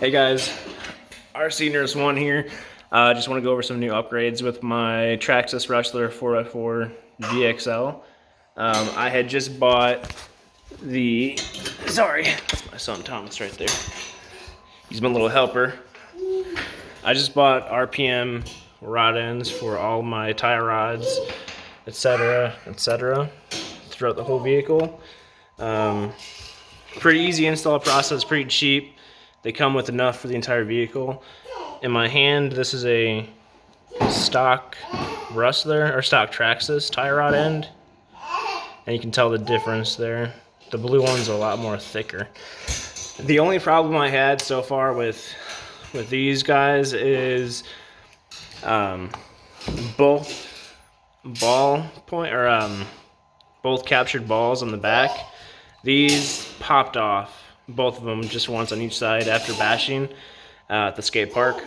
Hey guys, RC Nurse 1 here. Just want to go over some new upgrades with my Traxxas Rustler 4x4 VXL. I had just bought the, sorry, that's my son Thomas right there. He's my little helper. I just bought RPM rod ends for all my tie rods, etc., etc., throughout the whole vehicle. Pretty easy install process, pretty cheap. They come with enough for the entire vehicle. In my hand, this is a stock Rustler, or stock Traxxas tie rod end. And you can tell the difference there. The blue one's a lot more thicker. The only problem I had so far with these guys is both both captured balls on the back. These popped off, both of them just once on each side after bashing at the skate park.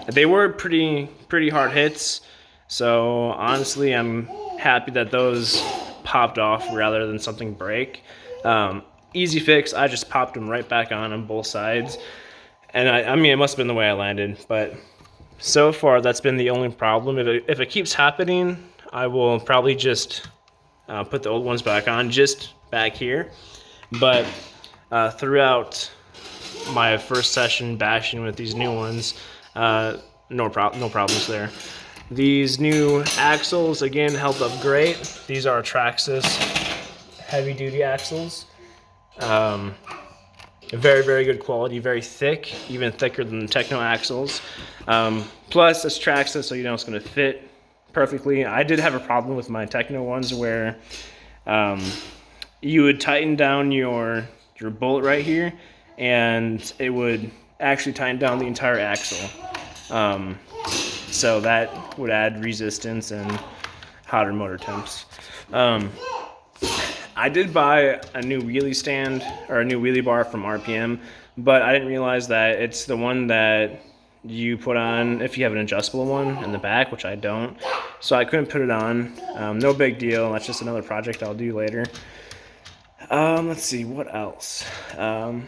They were pretty hard hits, so honestly I'm happy that those popped off rather than something break. Easy fix, I just popped them right back on both sides, and I mean it must have been the way I landed, but so far that's been the only problem. If it keeps happening, I will probably just put the old ones back on, just back here. But throughout my first session bashing with these new ones, no problems there. These new axles again held up great. These are Traxxas heavy duty axles. Very good quality, very thick, even thicker than the Techno axles. Plus it's Traxxas, so you know it's going to fit perfectly. I did have a problem with my Techno ones where you would tighten down your bolt right here, and it would actually tighten down the entire axle. So that would add resistance and hotter motor temps. I did buy a new wheelie stand, or a new wheelie bar from RPM, but I didn't realize that it's the one that you put on if you have an adjustable one in the back, which I don't. So I couldn't put it on. No big deal. That's just another project I'll do later. Let's see, what else? Oh,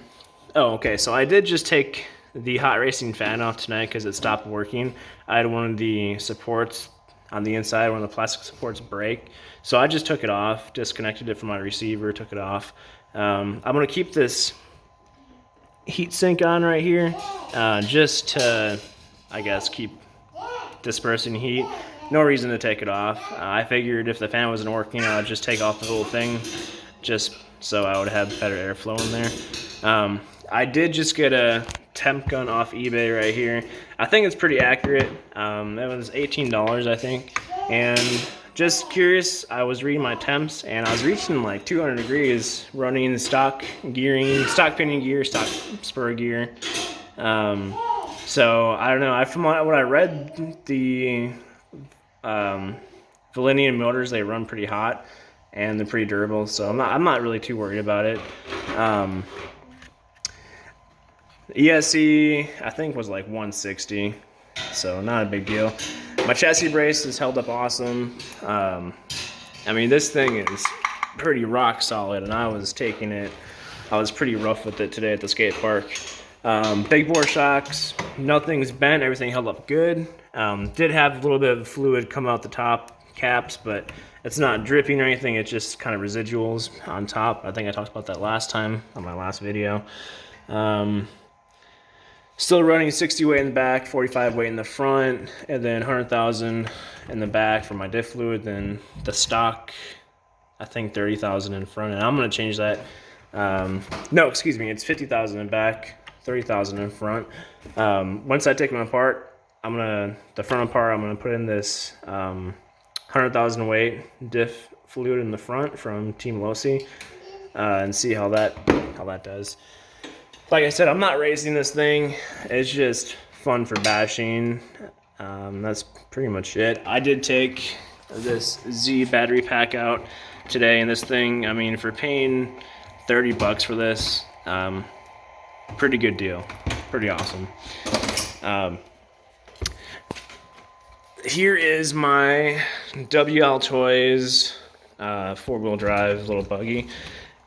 okay, so I did just take the hot racing fan off tonight because it stopped working. I had one of the supports on the inside, one of the plastic supports break. So I just took it off, disconnected it from my receiver, took it off. I'm gonna keep this heat sink on right here, just to, I guess, keep dispersing heat. No reason to take it off. I figured if the fan wasn't working, I would just take off the whole thing, just so I would have better airflow in there. I did just get a temp gun off eBay right here. I think it's pretty accurate. It was $18, I think. And just curious, I was reading my temps, and I was reaching like 200 degrees running stock gearing, stock pinion gear, stock spur gear. So I don't know. From what I read, the Valenian motors, they run pretty hot and they're pretty durable, so I'm not really too worried about it. ESC I think was like 160, so not a big deal. My chassis brace is held up awesome. I mean, this thing is pretty rock solid, and I was pretty rough with it today at the skate park. Big bore shocks, nothing's bent, everything held up good. Did have a little bit of fluid come out the top caps, but it's not dripping or anything, it's just kind of residuals on top. I think I talked about that last time on my last video. Still running 60 weight in the back, 45 weight in the front, and then 100,000 in the back for my diff fluid. Then the stock, I think 30,000 in front, and I'm gonna change that. No, excuse me, it's 50,000 in back, 30,000 in front. Once I take them apart, the front part, I'm gonna put in this 100,000 weight diff fluid in the front from Team Losi, and see how that does. Like I said, I'm not racing this thing. It's just fun for bashing. That's pretty much it. I did take this Z battery pack out today, and this thing, I mean, for paying 30 bucks for this, pretty good deal. Pretty awesome. Here is my WL Toys 4-wheel drive little buggy.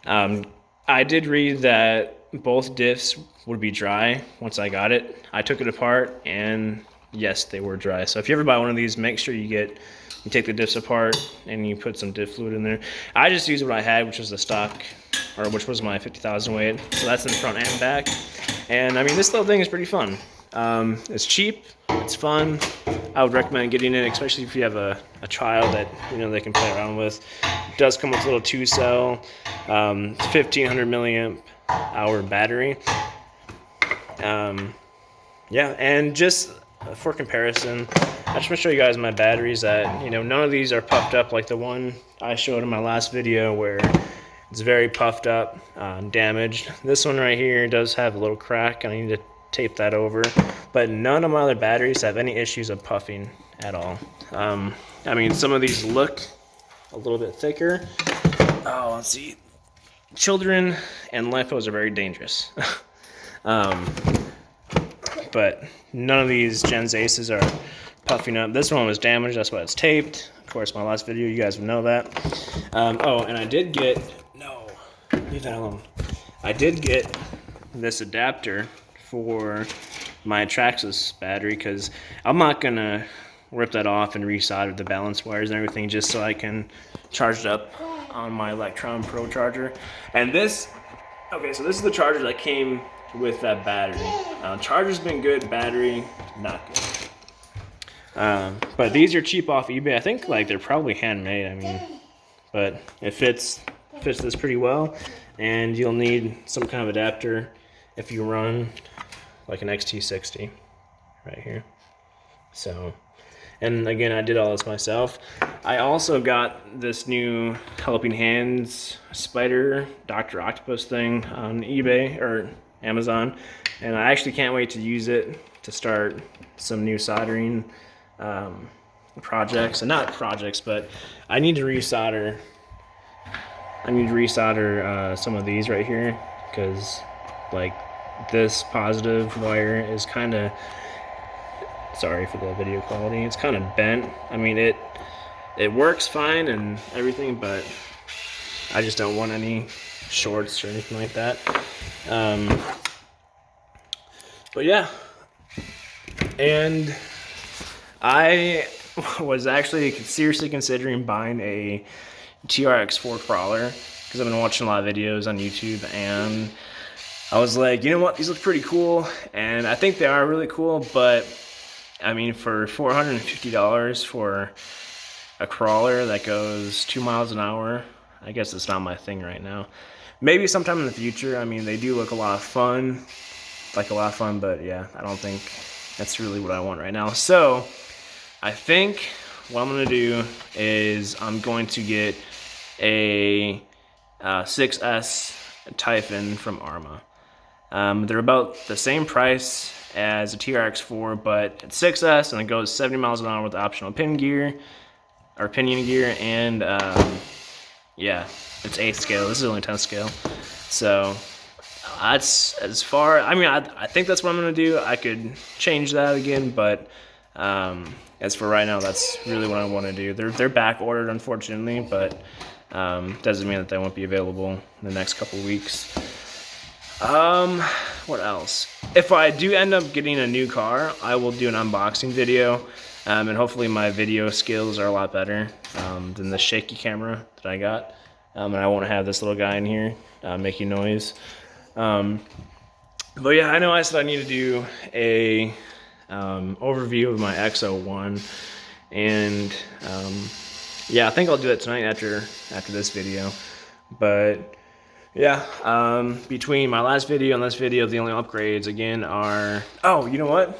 I did read that both diffs would be dry once I got it. I took it apart, and yes, they were dry. So if you ever buy one of these, make sure you take the diffs apart and you put some diff fluid in there. I just used what I had, which was the stock, or which was my 50,000 weight. So that's in the front and back. And I mean, this little thing is pretty fun. It's cheap, it's fun. I would recommend getting it, especially if you have a child that they can play around with. It does come with a little 2-cell, 1500 milliamp hour battery. Yeah, and just for comparison, I just want to show you guys my batteries that, none of these are puffed up like the one I showed in my last video where it's very puffed up, damaged. This one right here does have a little crack, and I need to tape that over, but none of my other batteries have any issues of puffing at all. I mean, some of these look a little bit thicker. Oh, let's see. Children and lifos are very dangerous. But none of these Gens Aces are puffing up. This one was damaged, that's why it's taped. Of course, my last video, you guys would know that. Oh, and I did get, no, leave that alone. I did get this adapter for my Traxxas battery, because I'm not gonna rip that off and resolder the balance wires and everything just so I can charge it up on my Electron Pro charger. And this, okay, so this is the charger that came with that battery. Charger's been good, battery not good. But these are cheap off eBay. I think like they're probably handmade. I mean, but it fits this pretty well. And you'll need some kind of adapter if you run like an XT60 right here. So, and again, I did all this myself. I also got this new Helping Hands spider Dr. Octopus thing on eBay or Amazon, and I actually can't wait to use it to start some new soldering projects. And not projects, but I need to resolder some of these right here, because like this positive wire is kind of, sorry for the video quality, it's kind of bent. I mean, it works fine and everything, but I just don't want any shorts or anything like that. But yeah, and I was actually seriously considering buying a TRX4 crawler, because I've been watching a lot of videos on YouTube, and I was like, you know what, these look pretty cool, and I think they are really cool, but I mean, for $450 for a crawler that goes 2 miles an hour, I guess it's not my thing right now. Maybe sometime in the future. I mean, they do look a lot of fun, but yeah, I don't think that's really what I want right now. So I think what I'm gonna do is I'm going to get a 6S Typhon from Arma. They're about the same price as a TRX4, but it's 6S and it goes 70 miles an hour with optional pinion gear, and yeah, it's 8th scale. This is only 10th scale. So that's as far, I mean, I think that's what I'm gonna do. I could change that again, but as for right now, that's really what I want to do. They're back ordered, unfortunately, but doesn't mean that they won't be available in the next couple weeks. What else? If I do end up getting a new car, I will do an unboxing video, and hopefully my video skills are a lot better than the shaky camera that I got, and I won't have this little guy in here making noise. But yeah, I know I said I need to do a overview of my X01, and yeah, I think I'll do it tonight after this video. But yeah, between my last video and this video, the only upgrades again are, oh, you know what?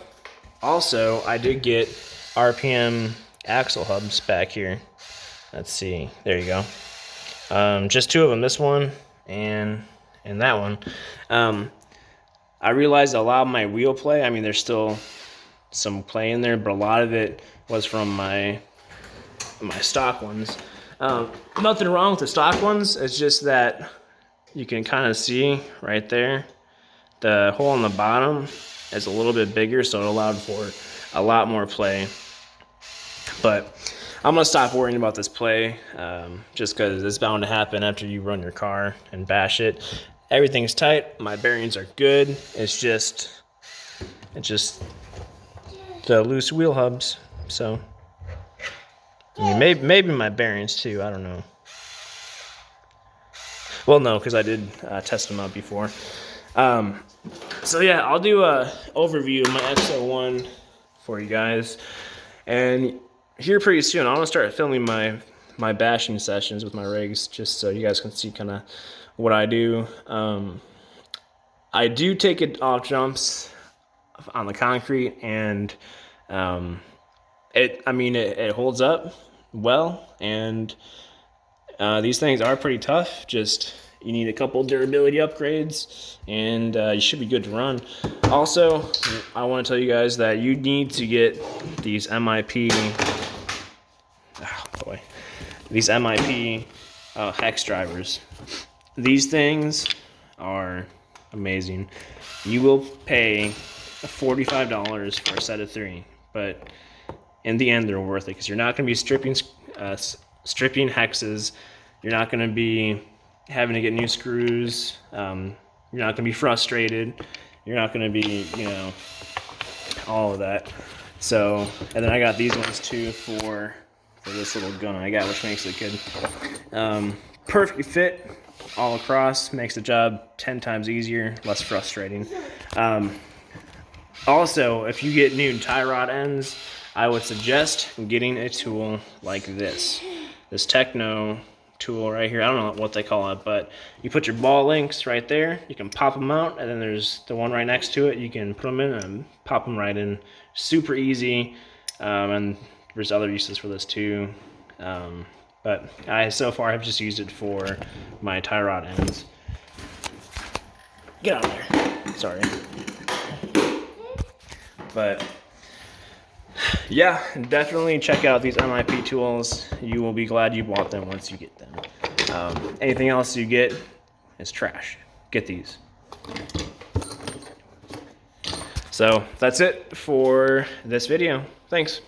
Also, I did get RPM axle hubs back here. Let's see, there you go. Just 2 of them, this one and that one. I realized a lot of my wheel play, I mean, there's still some play in there, but a lot of it was from my stock ones. Nothing wrong with the stock ones, it's just that you can kind of see right there, the hole on the bottom is a little bit bigger, so it allowed for a lot more play. But I'm gonna stop worrying about this play, just because it's bound to happen after you run your car and bash it. Everything's tight. My bearings are good. It's just the loose wheel hubs. So I mean, maybe my bearings too. I don't know. Well, no, because I did test them out before. So yeah, I'll do a overview of my XO1 for you guys, and here pretty soon I'm gonna start filming my bashing sessions with my rigs, just so you guys can see kind of what I do. I do take it off jumps on the concrete, and it holds up well, and these things are pretty tough. Just you need a couple durability upgrades, and you should be good to run. Also, I want to tell you guys that you need to get these MIP. Oh boy, these MIP hex drivers. These things are amazing. You will pay $45 for a set of 3, but in the end, they're worth it, because you're not going to be stripping hexes. You're not going to be having to get new screws. You're not going to be frustrated. You're not going to be, all of that. So, and then I got these ones too for this little gun I got, which makes it good. Perfectly fit all across, makes the job 10 times easier, less frustrating. Also, if you get new tie rod ends, I would suggest getting a tool like this Techno tool right here. I don't know what they call it, but you put your ball links right there, you can pop them out, and then there's the one right next to it. You can put them in and pop them right in. Super easy, and there's other uses for this too. But I so far have just used it for my tie rod ends. Get out of there. Sorry. But yeah, definitely check out these MIP tools. You will be glad you bought them once you get them. Anything else you get is trash. Get these. So that's it for this video. Thanks.